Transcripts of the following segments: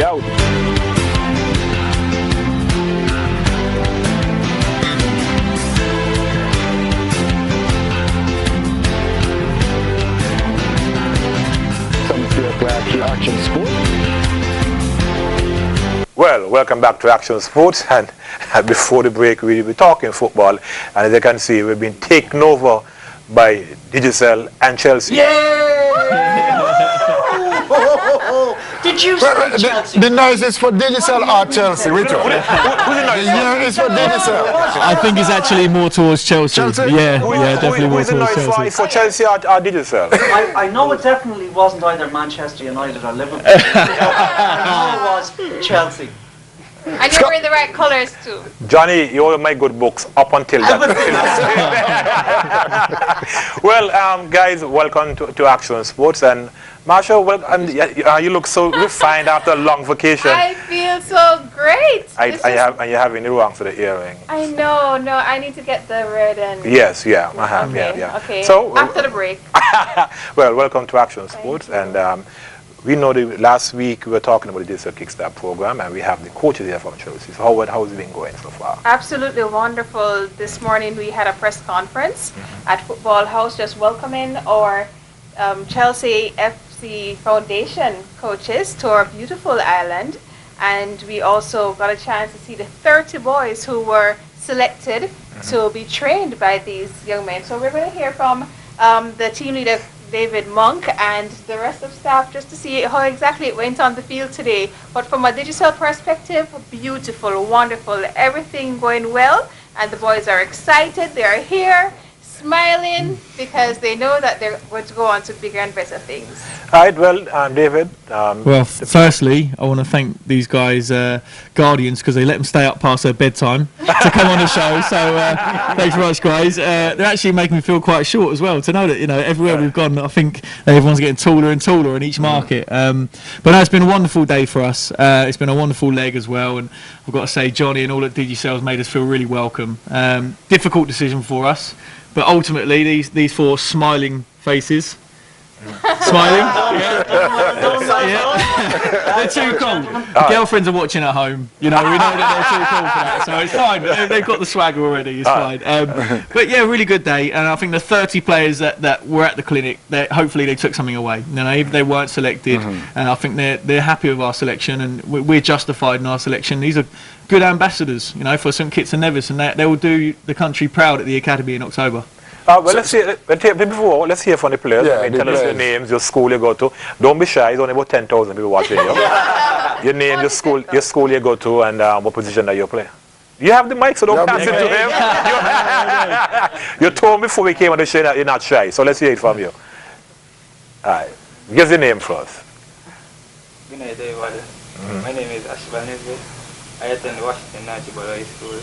out. Action Sport. Well, welcome back to Action Sports, and before the break we were talking football, and as you can see we've been taken over by Digicel and Chelsea. Did you say Chelsea? The noise is for Digicel or Chelsea? Which one? It's for Digicel. I think it's actually more towards Chelsea. Yeah, definitely more towards Chelsea. For Chelsea or Digicel? I know it definitely wasn't either Manchester United or Liverpool. I know it was Chelsea. And you're wearing the right colours too. Johnny, you all make good books up until that. Well, guys, welcome to Action Sports. And Marsha, you look so refined after a long vacation. I feel so great. And you're having the wrong for the earring. I know, no, I need to get the red and... Yes, yeah, I have, yeah. Okay, so, after the break. Well, welcome to Action Sports. And we know that last week we were talking about the Digicel Kick Start program, and we have the coaches here from Chelsea. So how has it been going so far? Absolutely wonderful. This morning we had a press conference at Football House, just welcoming our Chelsea FC Foundation coaches to our beautiful island. And we also got a chance to see the 30 boys who were selected to be trained by these young men. So we're going to hear from the team leader, David Monk, and the rest of staff, just to see how exactly it went on the field today. But from a Digicel perspective, beautiful, wonderful, everything going well, and the boys are excited. They are here, smiling, because they know that they're going to go on to bigger and better things. All right, well, David. Well, firstly, I want to thank these guys, Guardians, because they let them stay up past their bedtime to come on the show. So thanks very much, guys. They're actually making me feel quite short as well, to know that, you know, everywhere we've gone, I think everyone's getting taller and taller in each market. But no, it's been a wonderful day for us. It's been a wonderful leg as well, and I've got to say, Johnny and all at Digicel has made us feel really welcome. Difficult decision for us, but ultimately these four smiling faces. Smiling? They're too cool. Girlfriends are watching at home. You know, we know that they're too cool for that, so it's fine. They've got the swagger already. It's fine. But yeah, really good day. And I think the 30 players that were at the clinic, hopefully they took something away. You know, even they weren't selected, and I think they're happy with our selection, and we're justified in our selection. These are good ambassadors, you know, for St Kitts and Nevis, and they will do the country proud at the academy in October. Well, let's hear from the players. Yeah, tell us your names, your school you go to. Don't be shy. There's only about 10,000 people watching you. Your name, your school you go to, and what position that you play. You have the mic, so don't pass it to him. You told me before we came on the show that you're not shy, so let's hear it from you. All right. Give the name first. Good night, everybody. My name is Ashban Nesbitt. I attend Washington National High School.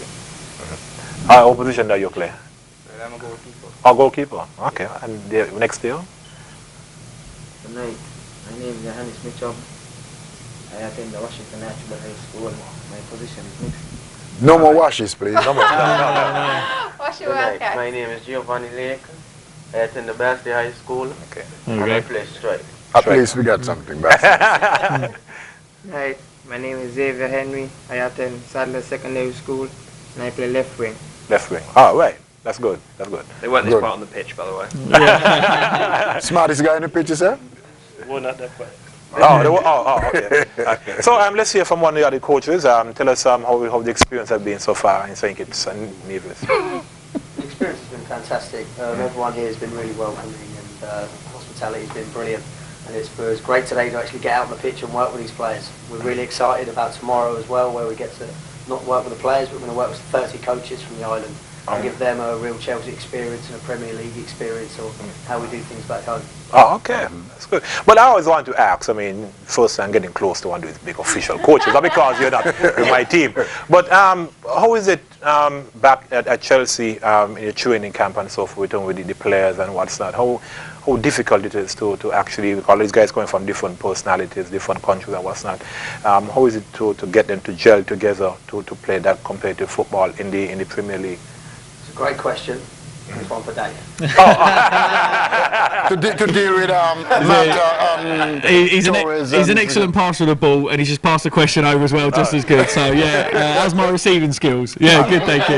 What position that you play? I'm a goalkeeper. Oh, goalkeeper. Okay. And the next year? Good night. My name is Johannes Mitchell. I attend the Washington National High School. My position is mixed. No more washes, please. No. Wash your Good night. well, My name is Giovanni Lake. I attend the Basti High School. Okay. And I play strike. At least we got something back. Hi, my name is Xavier Henry. I attend Sadler Secondary School and I play left wing. Left wing. Oh, right. That's good. That's good. They weren't this Good. part on the pitch, by the way. Smartest guy in the picture, sir? Well, not that way. Okay. So let's hear from one of the other coaches. Tell us how the experience has been so far in St Kitts and Nevis. The experience has been fantastic. Everyone here has been really welcoming, and hospitality has been brilliant. And it was great today to actually get out on the pitch and work with these players. We're really excited about tomorrow as well, where we get to not work with the players, but we're going to work with 30 coaches from the island and give them a real Chelsea experience and a Premier League experience of how we do things back home. Oh, okay. That's good. Well, I always want to ask, I mean, first I'm getting close to one of these big official coaches, not because you're not with my team, but how is it back at Chelsea in your training camp and so forth, with the players and what's not? How difficult it is to actually, all these guys coming from different personalities, different countries and what's not, how is it to get them to gel together to play that competitive football in the Premier League? It's a great question. This one for Dave. to deal with he's an excellent passer of the ball, and he's just passed the question over as well, just as good. So yeah, how's my receiving skills? Yeah, good, thank you.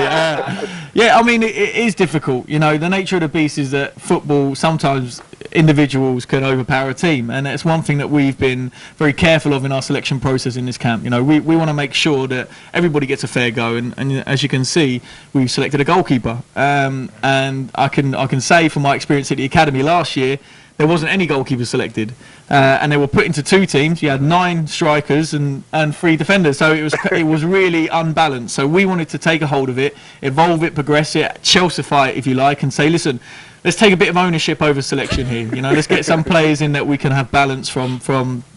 Yeah, I mean it is difficult. You know, the nature of the beast is that football sometimes individuals can overpower a team, and that's one thing that we've been very careful of in our selection process in this camp. You know, we want to make sure that everybody gets a fair go, and as you can see, we've selected a goalkeeper, and I can say from my experience at the academy last year, there wasn't any goalkeepers selected, and they were put into two teams. You had 9 strikers and 3 defenders, so it was really unbalanced. So we wanted to take a hold of it, evolve it, progress it, Chelsea-fy it if you like, and say, listen, let's take a bit of ownership over selection here. You know, let's get some players in that we can have balance from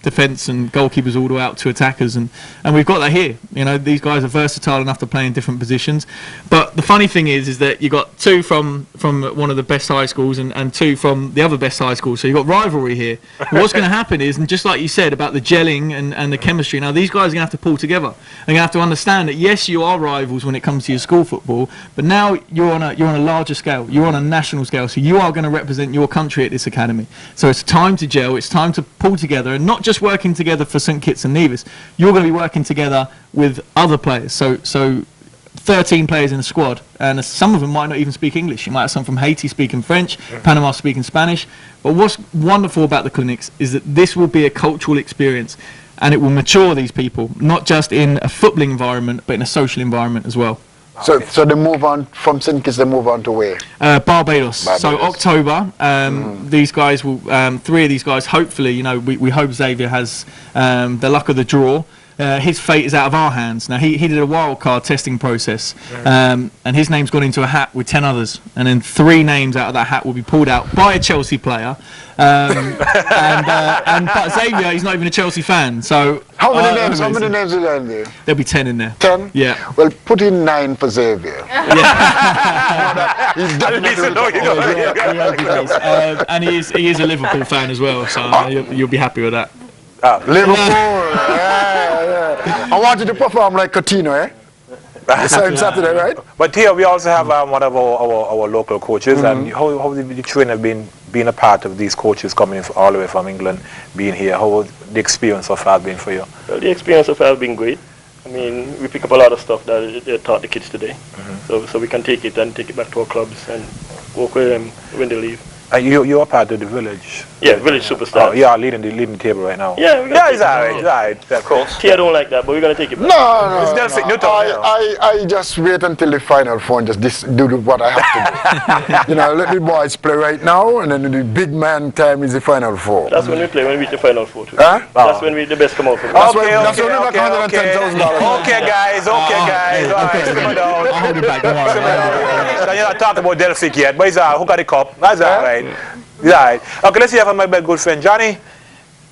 defence and goalkeepers all the way out to attackers, and we've got that here. You know, these guys are versatile enough to play in different positions. But the funny thing is that you got 2 from one of the best high schools and 2 from the other best high school. So you've got rivalry here. What's going to happen is, and just like you said about the gelling and the chemistry, now these guys are going to have to pull together. They're going to have to understand that yes, you are rivals when it comes to your school football, but now you're on a larger scale. You're on a national scale. So you are going to represent your country at this academy. So it's time to gel. It's time to pull together, and not just working together for St Kitts and Nevis. You're going to be working together with other players. So 13 players in the squad, and some of them might not even speak English. You might have some from Haiti speaking French, Panama speaking Spanish. But what's wonderful about the clinics is that this will be a cultural experience, and it will mature these people, not just in a footballing environment, but in a social environment as well. So they move on from St Kitts. They move on to where? Barbados. So October, these guys will. 3 of these guys, hopefully, you know, we hope Xavier has the luck of the draw. His fate is out of our hands. Now he did a wild card testing process, and his name's gone into a hat with 10 others, and then 3 names out of that hat will be pulled out by a Chelsea player. But Xavier, he's not even a Chelsea fan. So how many names? How many names are there in there? There'll be 10 in there. 10? Yeah. Well, put in 9 for Xavier. He's definitely and he is a Liverpool fan as well, so you'll be happy with that. Liverpool. I want you to perform like Coutinho, eh? Saturday, right? But here we also have one of our local coaches. And how the training have been a part of these coaches coming all the way from England, being here? How was the experience so far been for you? Well, the experience so far has been great. I mean, we pick up a lot of stuff that they taught the kids today. So we can take it and take it back to our clubs and work with them when they leave. You are part of the village. Yeah, village superstar. Oh, you are leading the table right now. Yeah, it's alright. Of course. Tia don't like that, but we're gonna take it back. No. I just wait until the final four and just do what I have to do. You know, let the boys play right now, and then the big man time is the final four. That's when we play, when we reach the final four too. Huh? That's when the best come out from. That's when we make $110,000. Okay, guys. All right, simmer down. I'll hold it back. Don't worry. You're not talking about Delphic yet, but it's who got the cup? That's alright. Right. Okay, let's hear from my good friend Johnny.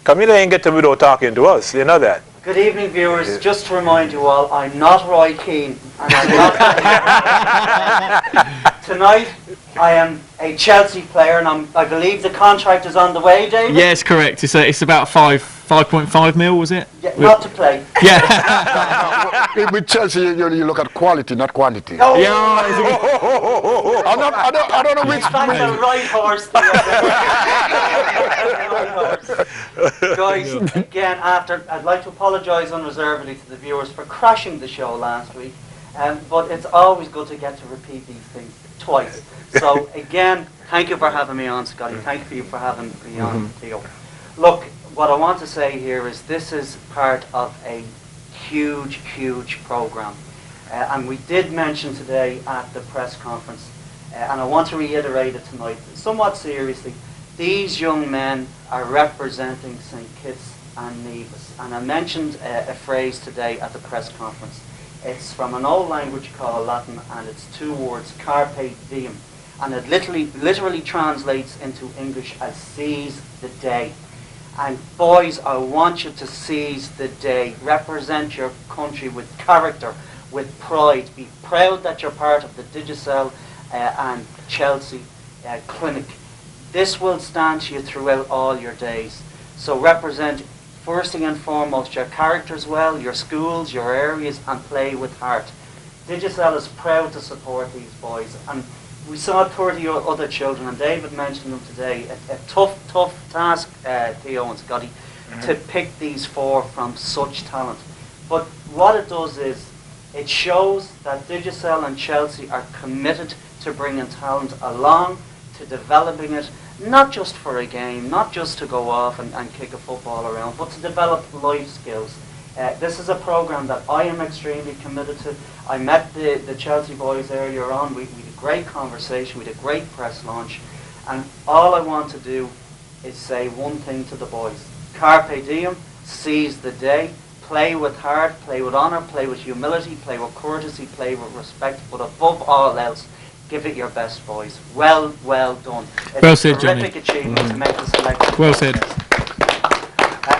Come in and get to without talking to us. You know that. Good evening, viewers. Just to remind you all, I'm not Roy Keane, and I'm not tonight. I am a Chelsea player, and I believe the contract is on the way, David. Yes, correct. It's about 5.5 mil, was it? Yeah, not to play. Yeah. With Chelsea, you look at quality, not quantity. Oh. Yeah. I don't know which. That's the right horse. Guys, again, I'd like to apologise unreservedly to the viewers for crashing the show last week, but it's always good to get to repeat these things twice. So again, thank you for having me on, Scotty. Thank you for having me on, Theo. Look, what I want to say here is this is part of a huge program, and we did mention today at the press conference, and I want to reiterate it tonight somewhat seriously. These young men are representing St Kitts and Nevis, and I mentioned a phrase today at the press conference. It's from an old language called Latin, and it's 2 words, carpe diem, and it literally translates into English as seize the day. And boys, I want you to seize the day. Represent your country with character, with pride. Be proud that you're part of the Digicel and Chelsea Clinic. This will stand to you throughout all your days. So represent, first and foremost, your characters well, your schools, your areas, and play with heart. Digicel is proud to support these boys. And we saw 30 other children, and David mentioned them today. A tough task, Theo and Scotty, to pick these 4 from such talent. But what it does is, it shows that Digicel and Chelsea are committed to bringing talent along, to developing it, not just for a game, not just to go off and kick a football around, but to develop life skills. This is a program that I am extremely committed to. I met the Chelsea boys earlier on. We had a great conversation, we had a great press launch, and all I want to do is say one thing to the boys. Carpe diem, seize the day, play with heart, play with honour, play with humility, play with courtesy, play with respect, but above all else, give it your best, boys. Well done. It's well said, a terrific achievement to make the selection. Well said.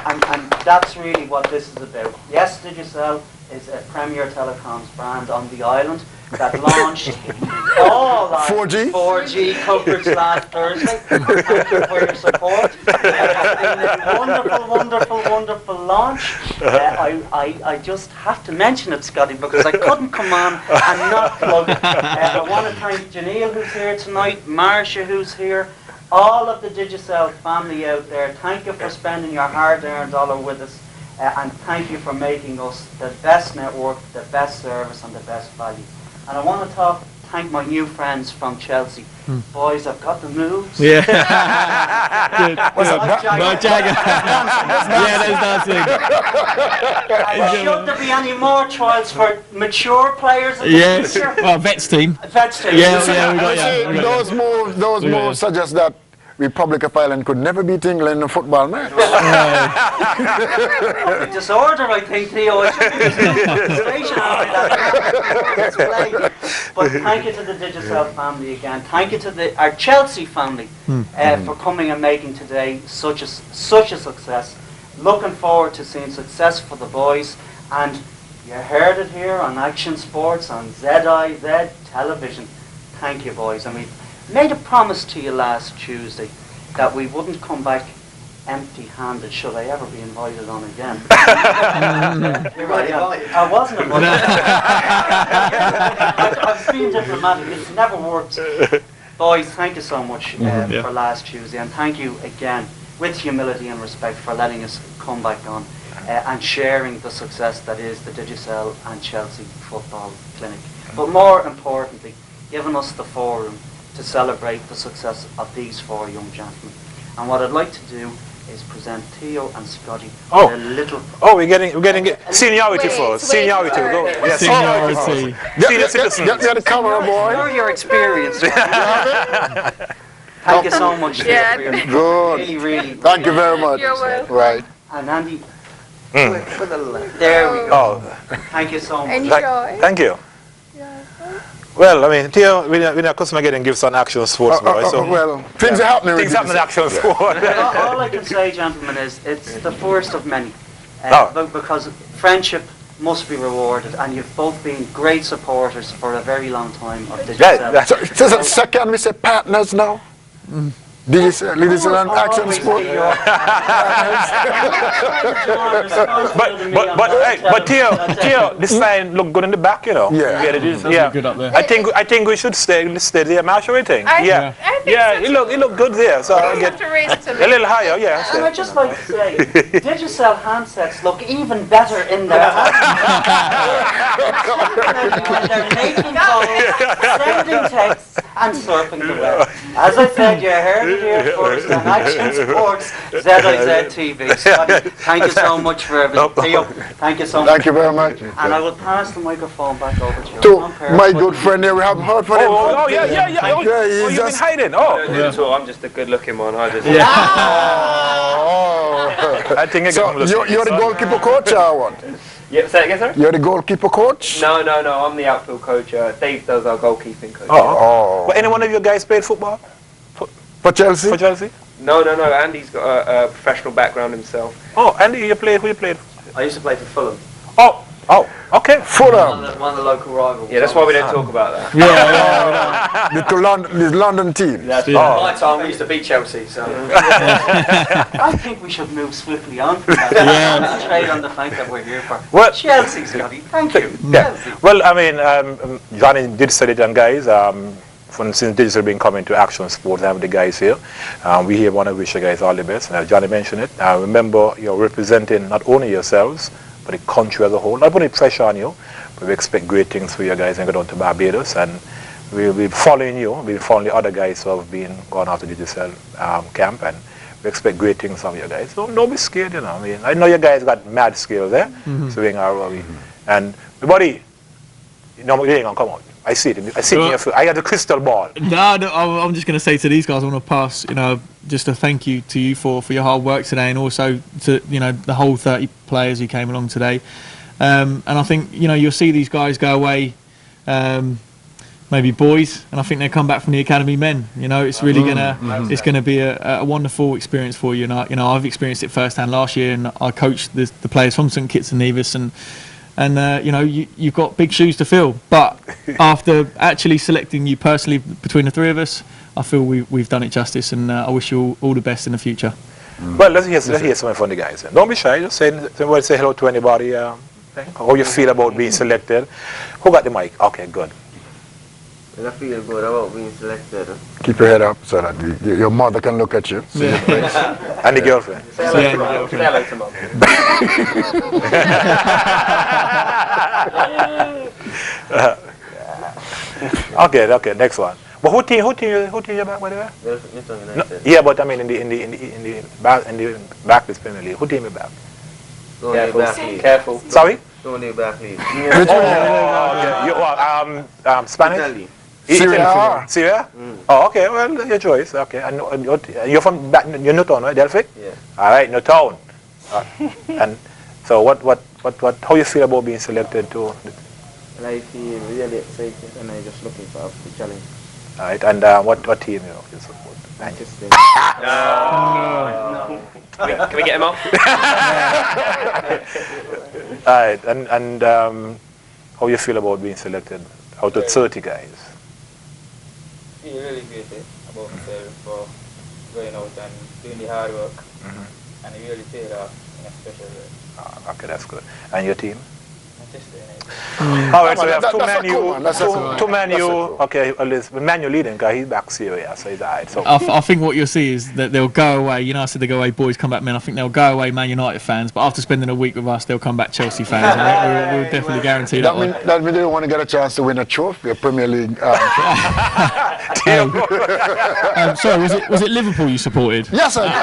And that's really what this is about. Yes, Digicel is a Premier Telecoms brand on the island that launched all our 4G coverage last Thursday. Thank you for your support. It's been a wonderful launch. I just have to mention it, Scotty, because I couldn't come on and not plug it. I want to thank Janelle, who's here tonight, Marcia, who's here, all of the Digicel family out there. Thank you for spending your hard-earned dollar with us, and thank you for making us the best network, the best service, and the best value. And I want to thank my new friends from Chelsea. Boys, I've got the moves. Yeah. Jagger. Yeah, there's dancing. Should there be any more trials for mature players in the future? Well, Vets team. Vets team. Yeah, we got Those moves suggest that Republic of Ireland could never beat England in a football match. Disorder, I think, Theo. I should be But thank you to the Digicel family again. Thank you to our Chelsea family for coming and making today such a success. Looking forward to seeing success for the boys. And you heard it here on Action Sports, on ZIZ television. Thank you, boys. And we made a promise to you last Tuesday that we wouldn't come back empty-handed should I ever be invited on again. You're right, invited. I wasn't invited. I've been diplomatic. It's never worked. Boys, thank you so much for last Tuesday, and thank you again, with humility and respect, for letting us come back on and sharing the success that is the Digicel and Chelsea Football Clinic. But more importantly, giving us the forum to celebrate the success of these 4 young gentlemen. And what I'd like to do is present Theo and Scotty a little... Oh, we're getting seniority first. Seniority. Go. Yes, seniority. Senior citizens. Get the camera, boy. Know your experience. Thank you so much. Yeah. Good. Really. Thank you very much. You're welcome. Right. And Andy, there we go. Oh. Thank you so much. Enjoy. Thank you. Well, I mean, Theo, we're not customer getting gifts on Action Sports, boy. So Well, things are happening. things happen in Action Sports. All I can say, gentlemen, is it's the first of many. Because friendship must be rewarded, and you've both been great supporters for a very long time of Digicel. So can we say partners now? Digicel and Action Sports. but Theo, this sign look good in the back, you know. Yeah. It is. Good up there. I think we should stay there, Marshall. I think. I think so it look good there. So I get to raise it a little higher. Yeah. And I'd just like to say, Digicel handsets look even better in their hands. When they're making calls, sending texts, and surfing the web. As I said, you heard it here first on Action Sports, ZIZ TV. Scotty, thank you so much for everything. Theo, thank you so much. Thank you very much. And I will pass the microphone back over to you. To my good friend here, we haven't heard from him. Oh, yeah. You've been hiding. I'm just a good-looking one. I just. I think You're the goalkeeper coach or what? Yeah, say it again, sir? You're the goalkeeper coach? No. I'm the outfield coach. Dave does our goalkeeping coach. But any one of you guys played football? For Chelsea? For Chelsea? No. Andy's got a professional background himself. Oh, Andy, who you played? I used to play for Fulham. Oh, okay. Fulham. One of the local rivals. Yeah, that's why we don't talk about that. The London team. That's my time. We used to beat Chelsea. So I think we should move swiftly on from that. Concentrate on the fact that we're here for Chelsea, Scotty. Thank you. Yeah. Well, I mean, Johnny did say it, and guys, since Digicel been coming to Action Sports, I have the guys here. We here want to wish you guys all the best. Johnny mentioned it. Remember, you're representing not only yourselves, but the country as a whole. Not putting pressure on you, but we expect great things for you guys and go down to Barbados. And we'll be following you. We'll be following the other guys who have been going out to Digicel camp. And we expect great things from you guys. So don't be scared, you know. I mean, I know you guys got mad skills there. So we ain't gonna worry. And everybody, you know, they ain't gonna come out. I see it. I see it. I got the crystal ball. No, I'm just going to say to these guys, I want to pass, you know, just a thank you to you for your hard work today, and also to, you know, the whole 30 players who came along today. And I think, you know, you'll see these guys go away, maybe boys, and I think they come back from the academy men. You know, it's really it's gonna be a wonderful experience for you. And I've experienced it firsthand last year, and I coached the players from St Kitts and Nevis, and you know, you've got big shoes to fill. But after actually selecting you personally between the three of us, I feel we've done it justice, and I wish you all the best in the future. Well, let's hear something from the guys. Don't be shy. Just say hello to anybody. How you feel about being selected? Who got the mic? Okay, good. Well, I feel good about being selected. Keep your head up so that your mother can look at you. See your face. And the girlfriend. Okay, next one. But who team you back, by the way? No, yeah, but I mean in the Barclays Premier League, who team you back? Careful. Sorry? Tony Barclays. Spanish? Syria? Oh, okay. Well, your choice. Okay. And you're from you're Newtown, right? Delphic? Yeah. All right, Newtown. And so, what? How you feel about being selected to? Well, I feel really excited, and I'm just looking for the challenge. All right. And what team you support? Manchester. No. Can we get him off? All right. And how you feel about being selected out of 30 guys? I feel really great about myself for going out and doing the hard work, and it really paid off in a special way. Okay, that's good. And your team? Manchester United. All right, so we have two men. Okay, Manu leading guy. He's back Syria, so he's alright. So I think what you'll see is that they'll go away. You know, I said they go away boys, come back men. I think they'll go away Man United fans, but after spending a week with us, they'll come back Chelsea fans. And we'll definitely guarantee that. That means they don't want to get a chance to win a trophy, a Premier League. Sorry, was it Liverpool you supported? Yes, I did.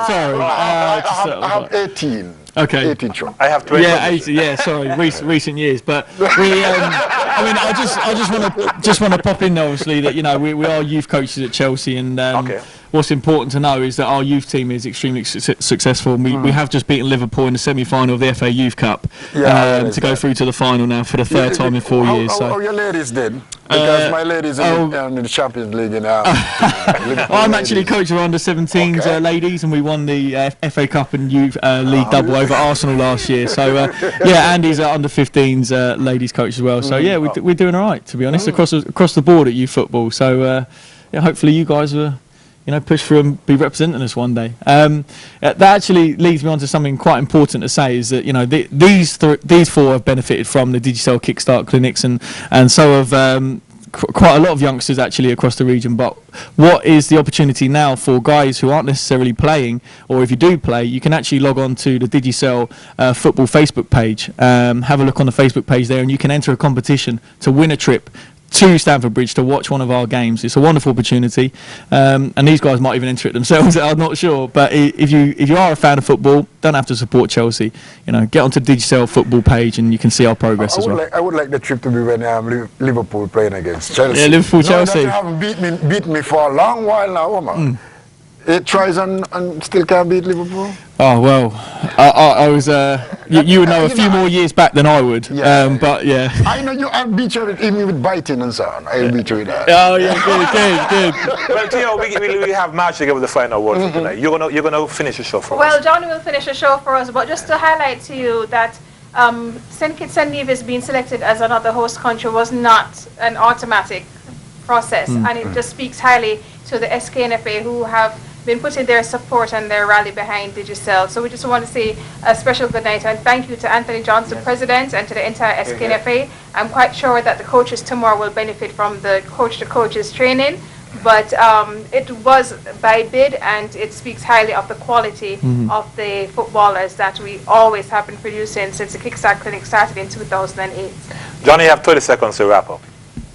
Sorry. I have 18. Okay. 18 trophies. I have 20. Yeah, 80, yeah. Sorry, recent years, but we. I mean, I just want to pop in there, obviously, that, you know, we are youth coaches at Chelsea, and what's important to know is that our youth team is extremely successful. We have just beaten Liverpool in the semi-final of the FA Youth Cup to go through to the final now for the third time in 4 years. How your ladies did? Because my ladies in the Champions League in I'm actually coach of under-17s ladies, and we won the FA Cup and Youth League double over Arsenal last year. So yeah, Andy's under-15s ladies coach as well. So yeah, we're doing all right, to be honest, across the board at youth football. So yeah, hopefully you guys will, you know, push through and be representing us one day. That actually leads me on to something quite important to say, is that, you know, these four have benefited from the Digicel Kick Start Clinics, and so have quite a lot of youngsters actually across the region. But what is the opportunity now for guys who aren't necessarily playing, or if you do play, you can actually log on to the Digicel football Facebook page, have a look on the Facebook page there, and you can enter a competition to win a trip to Stamford Bridge to watch one of our games. It's a wonderful opportunity, and these guys might even enter it themselves. I'm not sure, but if you are a fan of football, don't have to support Chelsea. You know, get onto the Digicel football page and you can see our progress as well. I would like the trip to be when Liverpool playing against Chelsea. Yeah, Liverpool Chelsea. You haven't beat me for a long while now, woman. 8 tries and still can't beat Liverpool. Oh well, I was. You would know a few more years back than I would. Yeah. But yeah. I know you. I'll beat you even with biting and so on. I'll beat you with that. Oh yeah, good. Well, Theo, we have match together with the final word for tonight. You're gonna finish the show for us. Well, Johnny will finish the show for us, but just to highlight to you that St Kitts and Nevis being selected as another host country was not an automatic process, and it just speaks highly to the SKNFA, who have been putting their support and their rally behind Digicel. So we just want to say a special good night and thank you to Anthony Johnson, President, and to the entire SKNFA. I'm quite sure that the coaches tomorrow will benefit from the coach-to-coaches training, but it was by bid, and it speaks highly of the quality of the footballers that we always have been producing since the Kick Start Clinic started in 2008. Johnny, you have 30 seconds to wrap up.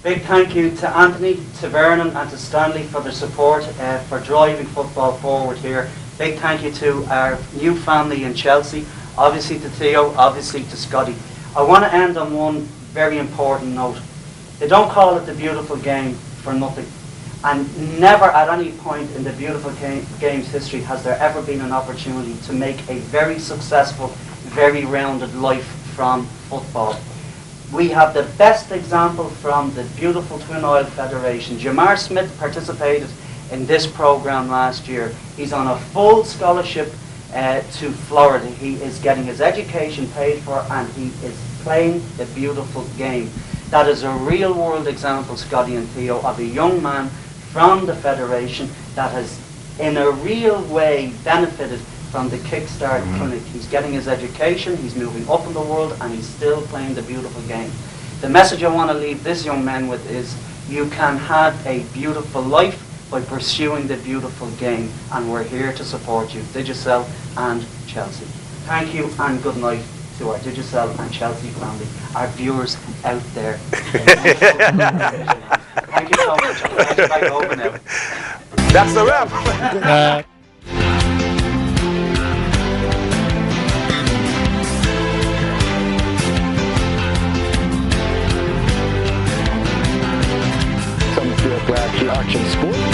Big thank you to Anthony, to Vernon and to Stanley for their support for driving football forward here. Big thank you to our new family in Chelsea, obviously to Theo, obviously to Scotty. I want to end on one very important note. They don't call it the beautiful game for nothing. And never at any point in the beautiful game's history has there ever been an opportunity to make a very successful, very rounded life from football. We have the best example from the beautiful Twin Isle Federation. Jamar Smith participated in this program last year. He's on a full scholarship to Florida. He is getting his education paid for and he is playing the beautiful game. That is a real world example, Scotty and Theo, of a young man from the Federation that has in a real way benefited from the Kick Start Clinic. He's getting his education, he's moving up in the world, and he's still playing the beautiful game. The message I want to leave this young man with is you can have a beautiful life by pursuing the beautiful game, and we're here to support you, Digicel and Chelsea. Thank you and good night to our Digicel and Chelsea family, our viewers out there. Thank you so much. I'll hand it back over now. That's the wrap. Some action sport.